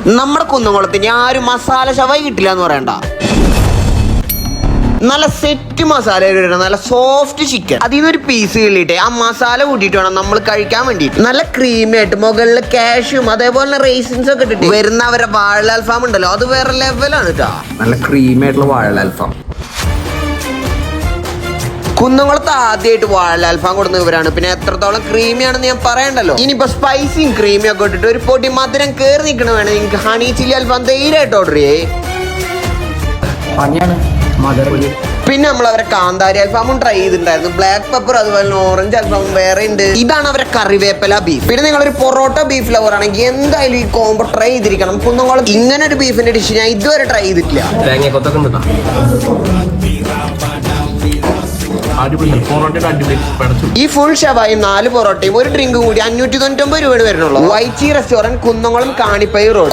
നമ്മുടെ കുന്നംകുളത്തിന് ആ ഒരു മസാല ഷവായി കിട്ടില്ല എന്ന് പറയണ്ട. നല്ല സെറ്റ് മസാല ഇടണം, നല്ല സോഫ്റ്റ് ചിക്കൻ. അതിൽ നിന്ന് ഒരു പീസ് കിള്ളിയിട്ട് ആ മസാല കൂട്ടിയിട്ട് വേണം നമ്മൾ കഴിക്കാൻ വേണ്ടിയിട്ട്. നല്ല ക്രീമി ആയിട്ട് മുകളിൽ കാഷ്യൂം അതേപോലെ റേസിൻസ് ഒക്കെ ഇട്ടിട്ട് വരുന്ന അവരെ വാഴ അൽഫാം ഉണ്ടല്ലോ, അത് വേറെ ലെവലാണ് കേട്ടോ. നല്ല ക്രീമി ആയിട്ടുള്ള വാഴ അൽഫാം. കുന്നംകുളത്ത് ആദ്യമായിട്ട് വാഴ അൽഫാം കൊടുക്കുന്നവരാണ്. പിന്നെ എത്രത്തോളം ക്രീമിയാണെന്ന് ഞാൻ പറയണ്ടല്ലോ. ഇനിയിപ്പോ സ്പൈസിയും ക്രീമിയും ഒക്കെ ഇട്ടിട്ട് ഒരു പൊടി മധുരം കയറി നിൽക്കണ വേണം നിങ്ങൾക്ക് ഹണി ചില്ലി അൽഫാം ധൈര്യമായിട്ട് ഓർഡർ ചെയ്യേ. പിന്നെ നമ്മൾ അവരെ കാന്താരി അൽഫാമും ട്രൈ ചെയ്തിട്ടുണ്ടായിരുന്നു. ബ്ലാക്ക് പെപ്പർ അതുപോലെ ഓറഞ്ച് അൽഫാമും വേറെ ഉണ്ട്. ഇതാണ് അവരെ കറിവേപ്പില ബീഫ്. പിന്നെ നിങ്ങളൊരു പൊറോട്ട ബീഫ് ലവർ ആണെങ്കിൽ എന്തായാലും ഈ കോംബോ ട്രൈ ചെയ്തിരിക്കണം. കുന്നംകുളം ഇങ്ങനെ ഒരു ബീഫിന്റെ ഡിഷ് ഞാൻ ഇതുവരെ ട്രൈ ചെയ്തിട്ടില്ല. ഈ ഫുൾ ഷവായും 4 പൊറോട്ടയും ഒരു ഡ്രിങ്കും കൂടി 599 രൂപ വരുന്നുള്ളൂ. വൈച്ചി റെസ്റ്റോറന്റ്, കുന്നംകുളം കാണിപ്പൈ റോഡ്.